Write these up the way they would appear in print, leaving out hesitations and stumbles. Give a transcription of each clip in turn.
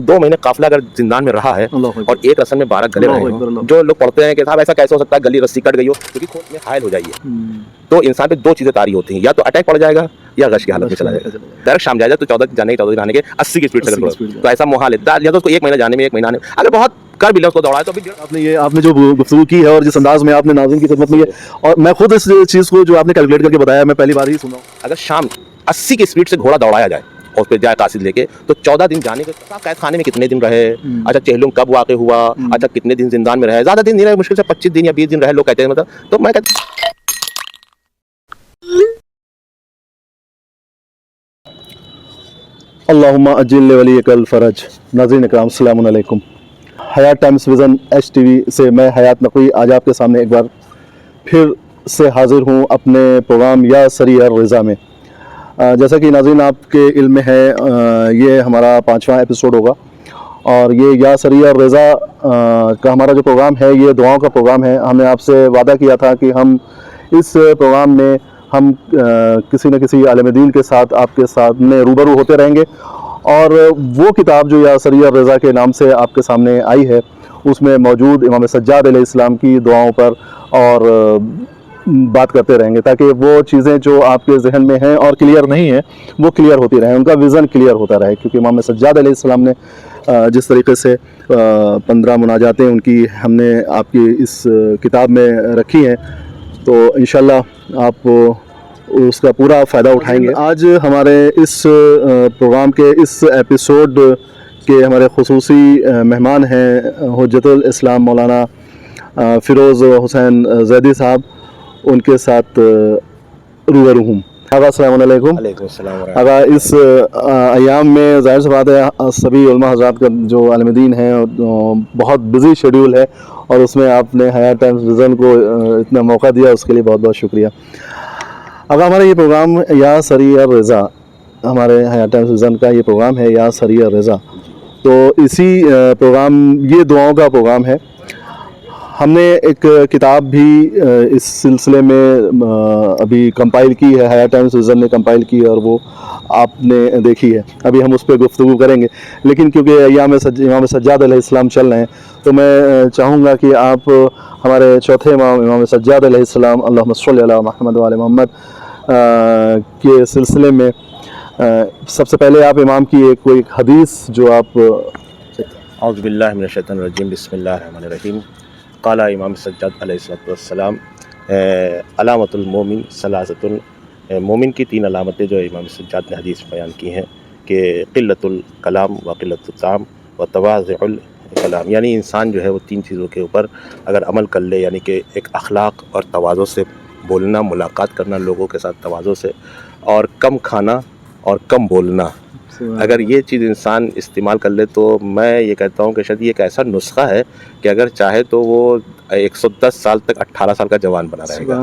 2 مہینے قافلہ اگر زندان میں رہا ہے اور ایک رسم میں 12 گلے رہے ہوں، جو لوگ پڑھتے ہیں کہ صاحب ایسا کیسے ہو سکتا ہے گلی رسی کٹ گئی ہو، کیونکہ خون میں حائل ہو جائیے تو انسان پہ 2 چیزیں طاری ہوتی ہیں، یا تو اٹیک پڑ جائے گا یا غش کی حالت میں چلا جائے گا. ڈائریکٹ شام جائے گا تو 14 دن آنے کے 80 کی اسپیڈ سے تو ایسا محال ہے، یا تو اس کو 1 مہینہ جانے میں 1 مہینہ آنے میں، اگر بہت کر بھی لے اس کو دوڑائے تو بھی. آپ نے جو گفتگو کی ہے اور جس انداز میں آپ نے ناظرین کی خدمت میں اور میں خود اس چیز کو جو آپ نے کیلکولیٹ کر کے بتایا میں پہلی بار ہی سنا ہوں. اگر شام 80 کی اسپیڈ سے گھوڑا دوڑایا جائے اور اس پہ جائے قاصد لے کے تو 14 دن جانے کے. قید خانے میں کتنے دن رہے، اچھا چہلم کب واقع ہوا، اچھا کتنے دن زندان میں رہے، زیادہ دن نہیں رہے، مشکل سے 25 دن یا 20 دن رہے لوگ کہتے ہیں مطلب. تو میں اللہم اجل ولیک الفرج. ناظرین اکرام السلام علیکم. حیات ٹائمز ویژن HTV سے میں حیات نقوی آج آپ کے سامنے ایک بار پھر سے حاضر ہوں اپنے پروگرام یا سری الرضا میں. جیسا کہ ناظرین آپ کے علم میں ہے یہ ہمارا 5واں ایپیسوڈ ہوگا اور یہ یا سری الرضا کا ہمارا جو پروگرام ہے یہ دعاؤں کا پروگرام ہے. ہم نے آپ سے وعدہ کیا تھا کہ ہم اس پروگرام میں ہم کسی نہ کسی عالم دین کے ساتھ آپ کے سامنے روبرو ہوتے رہیں گے اور وہ کتاب جو یا سری الرضا کے نام سے آپ کے سامنے آئی ہے اس میں موجود امام سجاد علیہ السلام کی دعاؤں پر اور بات کرتے رہیں گے تاکہ وہ چیزیں جو آپ کے ذہن میں ہیں اور کلیئر نہیں ہیں وہ کلیئر ہوتی رہیں، ان کا ویژن کلیئر ہوتا رہے. کیونکہ امام سجاد علیہ السلام نے جس طریقے سے 15 مناجاتیں ان کی ہم نے آپ کی اس کتاب میں رکھی ہیں تو انشاءاللہ آپ اس کا پورا فائدہ اٹھائیں گے. آج ہمارے اس پروگرام کے اس ایپیسوڈ کے ہمارے خصوصی مہمان ہیں حجت الاسلام مولانا فیروز حسین زیدی صاحب. ان کے ساتھ روبرو ہوں. آغا السلام علیکم. وعلیکم السلام. آغا اس ایام میں ظاہر سی بات ہے سبھی علماء حضرات کا جو عالم دین ہیں بہت بزی شیڈیول ہے اور اس میں آپ نے حیات ٹائمز ویژن کو اتنا موقع دیا اس کے لیے بہت بہت شکریہ. اب ہمارا یہ پروگرام یا سری الرضا ہمارے حیات ٹائمز ویژن کا یہ پروگرام ہے یا سری الرضا. تو اسی پروگرام یہ دعاؤں کا پروگرام ہے. ہم نے ایک کتاب بھی اس سلسلے میں ابھی کمپائل کی ہے، حیات ٹائمز ویژن نے کمپائل کی ہے اور وہ آپ نے دیکھی ہے. ابھی ہم اس پہ گفتگو کریں گے لیکن کیونکہ امام سجاد علیہ السلام چل رہے ہیں تو میں چاہوں گا کہ آپ ہمارے چوتھے امام سجاد علیہ السلام اللہم صلی علی محمد وعلی محمد کے سلسلے میں سب سے پہلے آپ امام کی کوئی حدیث جو آپ. اعوذ باللہ من الشیطان الرجیم، بسم اللہ الرحمن الرحیم. قال امام سجاد علیہ السلام علامت المومن ثلاثۃ. مومن کی 3 علامتیں جو امام سجاد نے حدیث بیان کی ہیں کہ قلت الکلام و قلت الطعام و تواضع الکلام، یعنی انسان جو ہے وہ 3 چیزوں کے اوپر اگر عمل کر لے، یعنی کہ ایک اخلاق اور تواضع سے بولنا، ملاقات کرنا لوگوں کے ساتھ تواضع سے، اور کم کھانا اور کم بولنا، اگر یہ چیز انسان استعمال کر لے تو میں یہ کہتا ہوں کہ شاید یہ ایک ایسا نسخہ ہے کہ اگر چاہے تو وہ 110 سال تک 18 سال کا جوان بنا رہے گا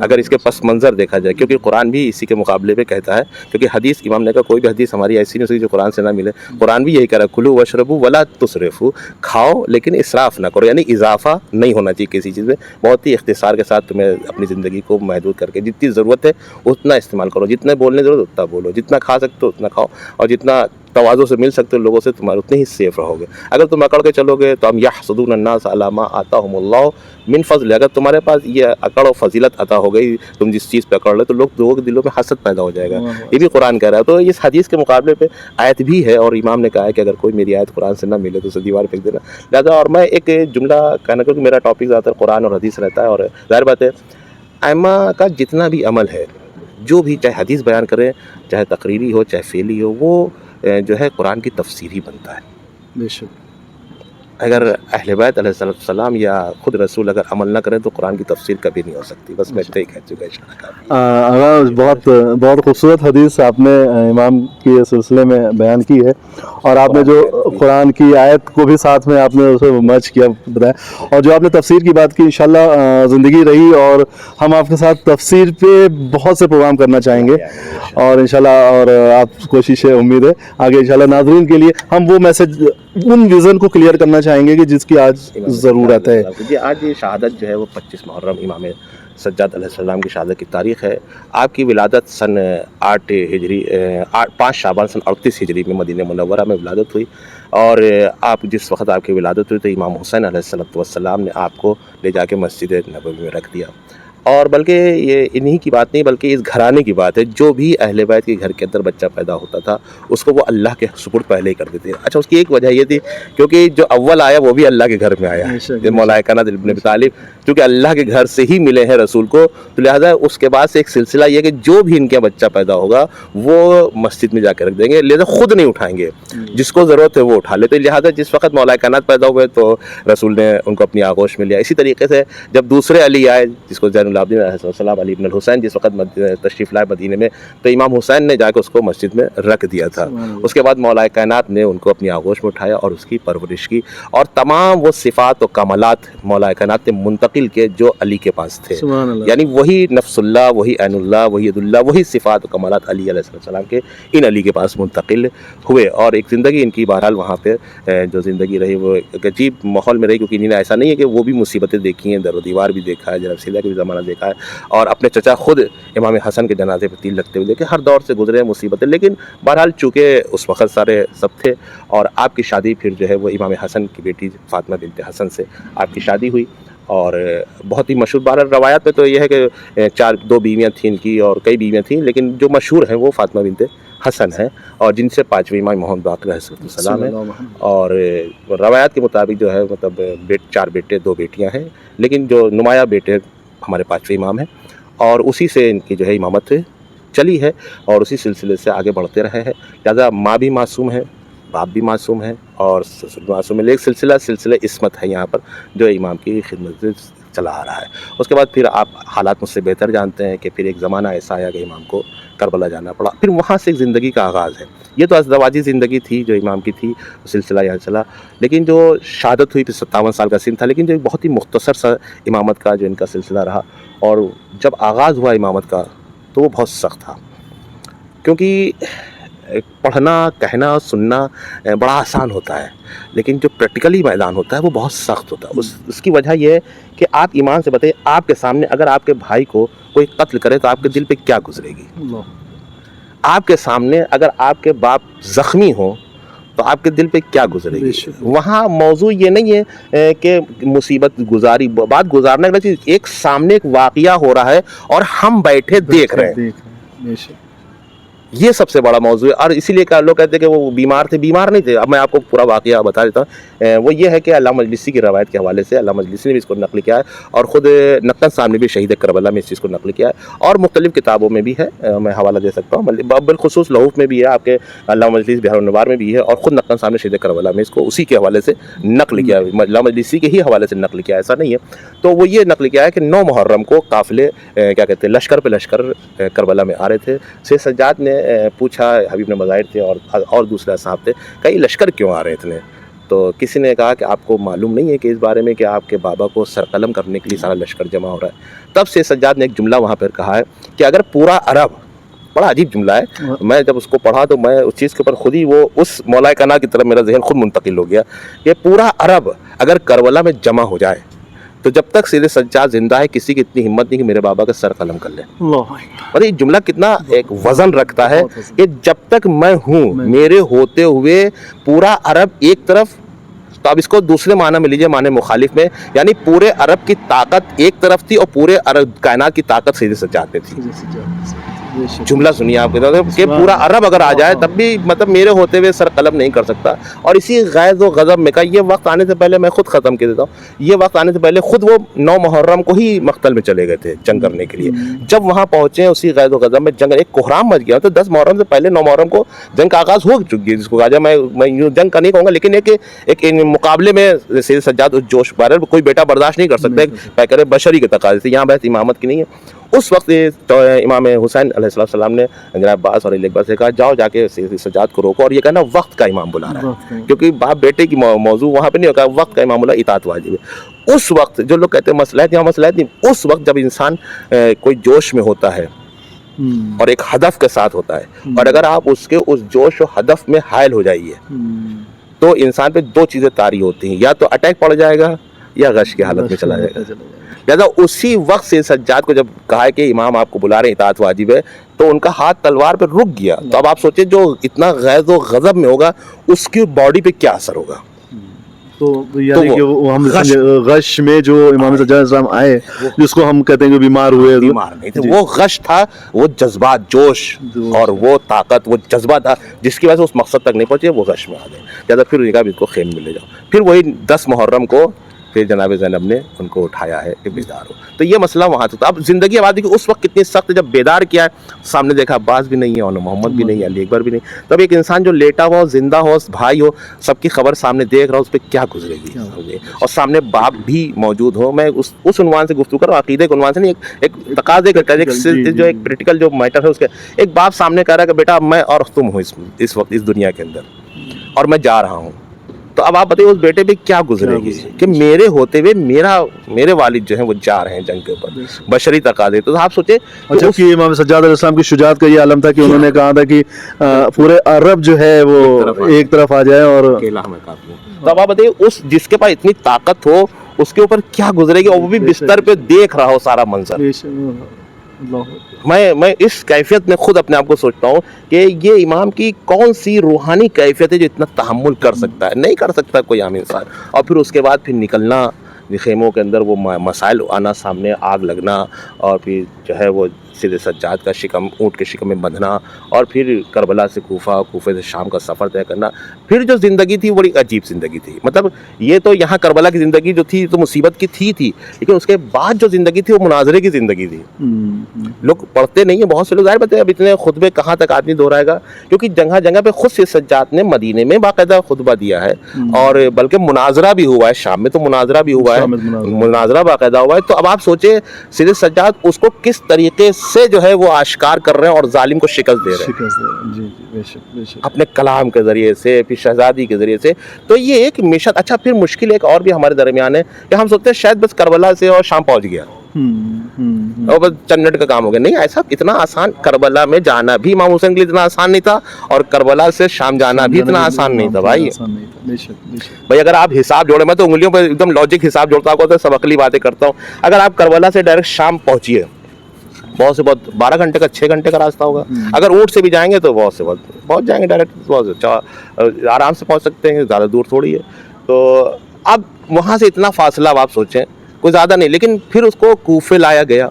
اگر اس کے پس منظر دیکھا جائے. کیونکہ قرآن بھی اسی کے مقابلے پہ کہتا ہے، کیونکہ حدیث امام نے کہا کوئی بھی حدیث ہماری ایسی نہیں ہو سکتی جو قرآن سے نہ ملے. قرآن بھی یہی کہہ رہا ہے کلوا واشربوا ولا تسرفوا، کھاؤ لیکن اسراف نہ کرو، یعنی اضافہ نہیں ہونا چاہیے کسی چیز میں. بہت ہی اختصار کے ساتھ تمہیں اپنی زندگی کو محدود کر کے جتنی ضرورت ہے اتنا استعمال کرو، جتنے بولنے ضرورت اتنا بولو، جتنا کھا سکتے ہو اتنا کھاؤ، اور جتنا تواضع سے مل سکتے ہو لوگوں سے تمہارے اتنے ہی سیف رہو گے. اگر تم اکڑ کے چلو گے تو ہم یحسدون الناس علی ما آتاہم اللہ من فضل، اگر تمہارے پاس یہ اکڑ و فضیلت عطا ہو گئی تم جس چیز پہ اکڑ لے تو لوگوں کے دلوں میں حسد پیدا ہو جائے گا. یہ بھی قرآن کہہ رہا ہے. تو اس حدیث کے مقابلے پہ آیت بھی ہے اور امام نے کہا ہے کہ اگر کوئی میری آیت قرآن سے نہ ملے تو اسے دیوار پھینک دینا. لہٰذا اور میں ایک جملہ کہنا کیونکہ میرا ٹاپک زیادہ تر قرآن اور حدیث رہتا ہے اور ظاہر بات ہے ائمہ کا جتنا بھی عمل ہے جو بھی چاہے حدیث بیان کریں چاہے تقریری ہو چاہے فعلی ہو وہ جو ہے قرآن کی تفسیر ہی بنتا ہے. بے شک اگر اہل بیت علیہ السلام یا خود رسول اگر عمل نہ کریں تو قرآن کی تفسیر کبھی نہیں ہو سکتی. بس میں اتنا ہی کہہ چکا. بہت خوبصورت حدیث آپ نے امام کے سلسلے میں بیان کی ہے اور آپ نے جو قرآن کی آیت کو بھی ساتھ میں آپ نے اسے مرج کیا بتایا اور جو آپ نے تفسیر کی بات کی انشاءاللہ زندگی رہی اور ہم آپ کے ساتھ تفسیر پہ بہت سے پروگرام کرنا چاہیں گے اور انشاءاللہ اور آپ کوشش ہے امید ہے آگے انشاءاللہ ناظرین کے لیے ہم وہ میسج ان ویژن کو کلیئر کرنا چاہیں گے کہ جس کی آج ضرورت ہے. آج یہ شہادت جو ہے وہ 25 محرم امام سجاد علیہ السلام کی شہادت کی تاریخ ہے. آپ کی ولادت سن 5 شعبان سن 38 ہجری میں مدینہ منورہ میں ولادت ہوئی. اور آپ جس وقت آپ کی ولادت ہوئی تو امام حسین علیہ السلام نے آپ کو لے جا کے مسجد نبوی میں رکھ دیا. اور بلکہ یہ انہی کی بات نہیں بلکہ اس گھرانے کی بات ہے. جو بھی اہل بیت کے گھر کے اندر بچہ پیدا ہوتا تھا اس کو وہ اللہ کے سپرد پہلے ہی کر دیتے. اچھا اس کی ایک وجہ یہ تھی کیونکہ جو اول آیا وہ بھی اللہ کے گھر میں آیا, مولا کائنات ابن ابی طالب, کیونکہ اللہ کے گھر سے ہی ملے ہیں رسول کو, تو لہٰذا اس کے بعد سے ایک سلسلہ یہ کہ جو بھی ان کے بچہ پیدا ہوگا وہ مسجد میں جا کے رکھ دیں گے, لہٰذا خود نہیں اٹھائیں گے, جس کو ضرورت ہے وہ اٹھا لیتے. لہٰذا جس وقت مولا کائنات پیدا ہوئے تو رسول نے ان کو اپنی آغوش میں لیا. اسی طریقے سے جب دوسرے علی آئے جس کو زین العابدین علیہ السلام علی بن الحسین, جس وقت تشریف لائے مدینے میں, تو امام حسین نے جا کے اس کو مسجد میں رکھ دیا تھا. اس کے بعد مولا کائنات نے ان کو اپنی آغوش میں اٹھایا اور اس کی پرورش کی, اور تمام وہ صفات و کمالات مولا کائنات نے منتقل کیے جو علی کے پاس تھے. یعنی وہی نفس اللہ, وہی عین اللہ, وہی ید اللہ, وہی صفات و کمالات علی علیہ السلام کے ان علی کے پاس منتقل ہوئے. اور ایک زندگی ان کی بہرحال وہاں پہ جو زندگی رہی وہ ایک عجیب ماحول میں رہی, کیونکہ انہوں نے ایسا نہیں ہے کہ وہ بھی مصیبتیں دیکھی ہیں, در و دیوار بھی دیکھا ہے, جناب سیدھا کا بھی زمانہ دیکھا ہے, اور اپنے چچا خود امام حسن کے جنازے پہ تیل رکھتے ہوئے دیکھے. ہر دور سے گزرے ہیں مصیبتیں, لیکن بہرحال چونکہ اس وقت سارے سب تھے. اور آپ کی شادی پھر جو ہے وہ امام حسن کی بیٹی فاطمہ بنت حسن سے آپ کی شادی ہوئی, اور بہت ہی مشہور. بہرحال روایات میں تو یہ ہے کہ دو بیویاں تھیں ان کی اور کئی بیویاں تھیں, لیکن جو مشہور ہیں وہ فاطمہ بنت حسن ہیں, اور جن سے پانچویں امام محمد باقر علیہ السلام ہیں. اور روایات کے مطابق جو ہے مطلب 4 بیٹے 2 بیٹیاں ہیں, لیکن جو نمایاں بیٹے ہمارے پانچویں امام ہیں, اور اسی سے ان کی جو ہے امامت چلی ہے اور اسی سلسلے سے آگے بڑھتے رہے ہیں. لہٰذا ماں بھی معصوم ہے, باپ بھی معصوم ہے, اور سسر بھی معصوم ہے. ایک سلسلہ عصمت ہے یہاں پر جو امام کی خدمت سے چلا آ رہا ہے. اس کے بعد پھر آپ حالات مجھ سے بہتر جانتے ہیں کہ پھر ایک زمانہ ایسا آیا کہ امام کو کربلا جانا پڑا. پھر وہاں سے ایک زندگی کا آغاز ہے. یہ تو ازدواجی زندگی تھی جو امام کی تھی, سلسلہ یہاں چلا, لیکن جو شہادت ہوئی پھر 57 سال کا سن تھا, لیکن جو ایک بہت ہی مختصر سا امامت کا جو ان کا سلسلہ رہا. اور جب آغاز ہوا امامت کا تو وہ بہت سخت تھا, کیونکہ پڑھنا کہنا سننا بڑا آسان ہوتا ہے, لیکن جو پریکٹیکلی میدان ہوتا ہے وہ بہت سخت ہوتا ہے. اس کی وجہ یہ ہے کہ آپ ایمان سے بتائیے, آپ کے سامنے اگر آپ کے بھائی کو کوئی قتل کرے تو آپ کے دل پہ کیا گزرے گی؟ آپ کے سامنے اگر آپ کے باپ زخمی ہوں تو آپ کے دل پہ کیا گزرے گی؟ وہاں موضوع یہ نہیں ہے کہ مصیبت گزاری, بات گزارنے کی چیز, ایک سامنے ایک واقعہ ہو رہا ہے اور ہم بیٹھے دیکھ رہے ہیں. یہ سب سے بڑا موضوع ہے. اور اسی لیے لوگ کہتے ہیں کہ وہ بیمار تھے, بیمار نہیں تھے. اب میں آپ کو پورا واقعہ بتا دیتا ہوں. وہ یہ ہے کہ علامہ مجلسی کی روایت کے حوالے سے, علامہ مجلسی نے بھی اس کو نقل کیا ہے, اور خود نقل صاحب نے بھی شہید کربلا میں اس چیز کو نقل کیا ہے, اور مختلف کتابوں میں بھی ہے, میں حوالہ دے سکتا ہوں. بالخصوص لہوف میں بھی ہے, آپ کے علامہ مجلسی بہار النوار میں بھی ہے, اور خود نقل صاحب نے شہید کربلا میں اس کو اسی کے حوالے سے نقل کیا ہے, علامہ مجلسی کے ہی حوالے سے نقل کیا ہے, ایسا نہیں ہے. تو وہ یہ نقل کیا ہے کہ 9 محرم کو قافلے کیا کہتے ہیں لشکر پہ لشکر کربلا میں آ رہے تھے. سید سجاد نے پوچھا, حبیب نے مظاہر تھے اور دوسرے صاحب تھے, کئی لشکر کیوں آ رہے تھے؟ تو کسی نے کہا کہ آپ کو معلوم نہیں ہے کہ اس بارے میں کہ آپ کے بابا کو سرقلم کرنے کے لیے سارا لشکر جمع ہو رہا ہے؟ تب سید سجاد نے ایک جملہ وہاں پر کہا ہے کہ اگر پورا عرب, بڑا عجیب جملہ ہے, میں جب اس کو پڑھا تو میں اس چیز کے اوپر خود ہی وہ اس مولا کائنات کی طرف میرا ذہن خود منتقل ہو گیا کہ پورا عرب اگر کربلا میں جمع ہو جائے تو جب تک سید سجاد زندہ ہے کسی کی اتنی ہمت نہیں کہ میرے بابا کا سر قلم کر لے. اور یہ جملہ کتنا ایک وزن رکھتا ہے کہ جب تک میں ہوں, میرے ہوتے ہوئے پورا عرب ایک طرف. تو اب اس کو دوسرے معنی میں لیجئے, معنی مخالف میں, یعنی پورے عرب کی طاقت ایک طرف تھی اور پورے عرب کائنات کی طاقت سید سجاد میں تھی. جملہ سنیے آپ کہ پورا عرب اگر آ جائے تب بھی مطلب میرے ہوتے ہوئے سر قلم نہیں کر سکتا. اور اسی غیظ و غضب میں کا یہ وقت آنے سے پہلے میں خود ختم کر دیتا ہوں, یہ وقت آنے سے پہلے خود وہ 9 محرم کو ہی مقتل میں چلے گئے تھے جنگ کرنے کے لیے. جب وہاں پہنچے اسی غیظ و غضب میں جنگ, ایک کوہرام مچ گیا. تو 10 محرم سے پہلے 9 محرم کو جنگ کا آغاز ہو چکی ہے, جس کو کہا میں جنگ کا نہیں کہوں گا, لیکن ایک مقابلے میں سید سجاد اس جوش بارے کوئی بیٹا برداشت نہیں کر سکتا, پیکر بشری کے تقاضے سے. یہاں بحث امامت کی نہیں ہے. اس وقت امام حسین علیہ السلام نے جناب عباس اور علی اکبر سے کہا جاؤ جا کے سجاد کو روکو, اور یہ کہنا وقت کا امام بلا رہا ہے, کیونکہ باپ بیٹے کی موضوع وہاں پہ نہیں ہوگا, وقت کا امام بلا, اطاعت واجب ہے. اس وقت جو لوگ کہتے ہیں مصلحت, یہاں مصلحت نہیں, اس وقت جب انسان کوئی جوش میں ہوتا ہے اور ایک ہدف کے ساتھ ہوتا ہے, اور اگر آپ اس جوش و ہدف میں حائل ہو جائیے تو انسان پہ 2 چیزیں طاری ہوتی ہیں, یا تو اٹیک پڑ جائے گا یا غش کی حالت میں چلا جائے گا. لہٰذا اسی وقت سے سجاد کو جب کہا ہے کہ امام آپ کو بلا رہے ہیں، اطاعت واجب ہے، تو ان کا ہاتھ تلوار پہ رک گیا. تو اب آپ سوچیں جو اتنا غیظ و غضب میں ہوگا اس کی باڈی پہ کیا اثر ہوگا. تو یعنی کہ وہ ہم غش میں جو امام سجاد علیہ السلام آئے، جس کو ہم کہتے ہیں کہ بیمار ہوئے، بیمار نہیں تھے، وہ غش تھا، وہ جذبات، جوش اور وہ طاقت، وہ جذبہ تھا جس کی وجہ سے اس مقصد تک نہیں پہنچے، وہ غش میں آ گئے. زیادہ پھر ان کا بھی اس کو خیم میں لے جاؤ. پھر وہی 10 محرم کو پھر جناب زینب نے ان کو اٹھایا ہے کہ بیدار ہو. تو یہ مسئلہ وہاں سے تھا. اب زندگی آبادی کی اس وقت کتنی سخت ہے، جب بیدار کیا ہے، سامنے دیکھا عباس بھی نہیں ہے اور محمد بھی نہیں ہے، علی اکبر بھی نہیں. تب ایک انسان جو لیٹا ہوا ہو، زندہ ہو، بھائی ہو، سب کی خبر سامنے دیکھ رہا ہو، اس پہ کیا گزرے گی. اور سامنے باپ بھی موجود ہو. میں اس عنوان سے گفتگو کر رہا ہوں، عقیدے کے عنوان سے نہیں، ایک تقاضے کا جو ایک پریکٹیکل جو میٹر ہے اس کے. ایک باپ سامنے کہہ رہا ہے کہ بیٹا میں اور تم ہو اس وقت اس دنیا کے اندر، اور میں جا رہا ہوں. تو اب آپ بتائیے اس بیٹے پہ کیا گزرے گی کہ میرے ہوتے ہوئے میرے والد جو ہیں وہ جا رہے ہیں جنگ کے اوپر. بشری تقاضے. تو آپ سوچے جبکہ امام سجاد علیہ السلام کی شجاعت کا یہ عالم تھا کہ انہوں نے کہا تھا کہ پورے عرب جو ہے وہ ایک طرف آ جائے اور اکیلا ہمیں کافی ہے. تو اب آپ بتائیے اس جس کے پاس اتنی طاقت ہو اس کے اوپر کیا گزرے گی، اور وہ بھی بستر پہ دیکھ رہا ہو سارا منظر. میں اس کیفیت میں خود اپنے آپ کو سوچتا ہوں کہ یہ امام کی کون سی روحانی کیفیت ہے جو اتنا تحمل کر سکتا ہے. نہیں کر سکتا کوئی عام انسان. اور پھر اس کے بعد پھر نکلنا خیموں کے اندر، وہ مسائل آنا سامنے، آگ لگنا، اور پھر جو ہے وہ سیدھے سجاد کا شکم اونٹ کے شکم میں بندھنا، اور پھر کربلا سے کوفہ، کوفے سے شام کا سفر طے کرنا. پھر جو زندگی تھی بڑی عجیب زندگی تھی. مطلب یہ تو یہاں کربلا کی زندگی جو تھی تو مصیبت کی تھی، لیکن اس کے بعد جو زندگی تھی وہ مناظرے کی زندگی تھی. لوگ پڑھتے نہیں ہیں، بہت سے لوگ ظاہر بات ہے اب اتنے خطبے کہاں تک آدمی دہرائے گا، کیونکہ جگہ جگہ پہ خود سے سجاد نے مدینے میں باقاعدہ خطبہ دیا ہے، اور بلکہ مناظرہ بھی ہوا ہے. شام میں تو مناظرہ بھی ہوا ہے، مناظرہ باقاعدہ ہوا ہے. تو اب آپ سوچیں سیدھے سجاد اس کو کس طریقے سے جو ہے وہ آشکار کر رہے ہیں اور ظالم کو شکست دے رہے ہیں اپنے کلام کے ذریعے سے، پھر شہزادی کے ذریعے سے. تو یہ ایک مشن. اچھا پھر مشکل ایک اور بھی ہمارے درمیان ہے کہ ہم سوچتے ہیں شاید بس کربلا سے اور شام پہنچ گیا اور بس چند منٹ کا کام ہو گیا. نہیں، ایسا اتنا آسان کربلا میں جانا بھی امام حسین کے لیے اتنا آسان نہیں تھا، اور کربلا سے شام جانا بھی اتنا آسان نہیں تھا. بھائی اگر آپ حساب جوڑے، میں تو انگلیوں پہ ایک دم لاجک حساب جوڑتا ہوں، سب عقلی باتیں کرتا ہوں. اگر آپ کربلا سے ڈائریکٹ شام پہنچیے، بہت سے بہت 12 گھنٹے کا 6 گھنٹے کا راستہ ہوگا. اگر اونٹ سے بھی جائیں گے تو بہت سے بہت پہنچ جائیں گے ڈائریکٹ، بہت آرام سے پہنچ سکتے ہیں، زیادہ دور تھوڑی ہے. تو اب وہاں سے اتنا فاصلہ اب آپ سوچیں کوئی زیادہ نہیں، لیکن پھر اس کو کوفے لایا گیا.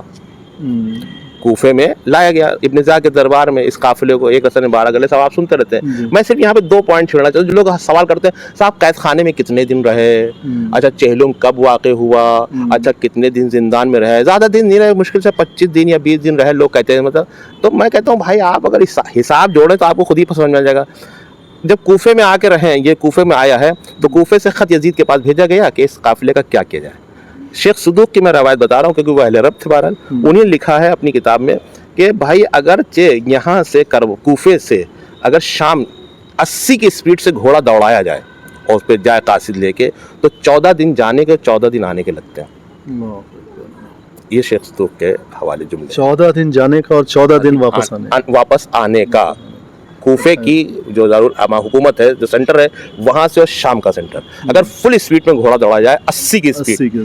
کوفے میں لایا گیا ابن زیاد کے دربار میں. اس قافلے کو ایک اثر میں 12 گلے سب آپ سنتے رہتے ہیں. میں صرف یہاں پہ 2 پوائنٹ چھیڑنا چاہتا ہوں. جو لوگ سوال کرتے ہیں صاحب قید خانے میں کتنے دن رہے، اچھا چہلم کب واقع ہوا، اچھا کتنے دن زندان میں رہے. زیادہ دن نہیں رہے، مشکل سے 25 دن یا 20 دن رہے لوگ کہتے ہیں. مطلب تو میں کہتا ہوں بھائی آپ اگر حساب جوڑیں تو آپ کو خود ہی سمجھ میں آ جائے گا. جب کوفے میں آ کے رہے، یہ کوفے میں آیا ہے، تو کوفے سے خط یزید کے پاس بھیجا گیا کہ اس قافلے کا کیا کیا جائے. شیخ صدوق کی میں روایت بتا رہا ہوں کیونکہ وہ اہل عرب تھے. بہرحال انہیں لکھا ہے اپنی کتاب میں کہ بھائی اگرچہ یہاں سے کوفے سے اگر شام 80 کی سپیڈ سے گھوڑا دوڑایا جائے اور اس پہ جائے قاصد لے کے، تو 14 دن جانے کے 14 دن آنے کے لگتے ہیں. یہ شیخ صدوق کے حوالے جملے. 14 دن جانے کا اور 14 دن واپس آنے کا. کوفے کی جو حکومت ہے، جو سینٹر ہے، وہاں سے شام کا سینٹر، اگر فل اسپیڈ میں گھوڑا دوڑا جائے 80 کی اسپیڈ،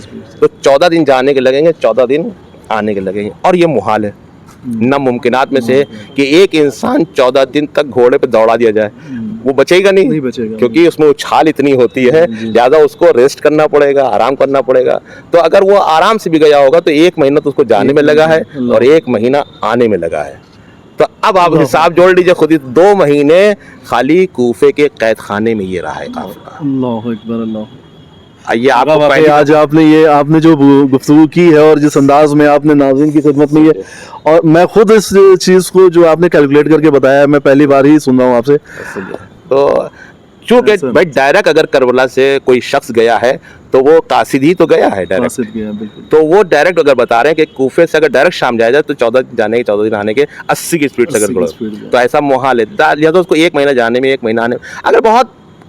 تو 14 دن جانے کے لگیں گے، 14 دن آنے کے لگیں گے. اور یہ محال ہے، ناممکنات میں سے کہ ایک انسان 14 دن تک گھوڑے پہ دوڑا دیا جائے. وہ بچے گا نہیں، کیونکہ اس میں اچھال اتنی ہوتی ہے، زیادہ اس کو ریسٹ کرنا پڑے گا، آرام کرنا پڑے گا. تو اگر وہ آرام سے بھی گیا ہوگا تو 1 مہینہ تو اس کو جانے میں لگا ہے اور 1 مہینہ آنے میں لگا ہے. تو اب آپ حساب جوڑ لیجئے خود ہی، 2 مہینے خالی کوفے کے قید خانے میں یہ رہا ہے قافلہ. اللہ اکبر. اللہ. آج آپ نے جو گفتگو کی ہے اور جس انداز میں آپ نے ناظرین کی خدمت میں یہ، اور میں خود اس چیز کو جو آپ نے کیلکولیٹ کر کے بتایا، میں پہلی بار ہی سن رہا ہوں آپ سے. تو چونکہ بھائی ڈائریکٹ اگر کربلا سے کوئی شخص گیا ہے تو وہ قاصد ہی تو گیا ہے ڈائریکٹ. تو وہ ڈائریکٹ اگر بتا رہے ہیں کہ کوفے سے اگر ڈائریکٹ شام جایا جائے تو 14 جانے کے 14 دن آنے کے 80 کی اسپیڈ سے اگر تو ایسا محال ہے. لہٰذا اس کو 1 مہینہ جانے میں 1 مہینہ آنے میں. اگر بہت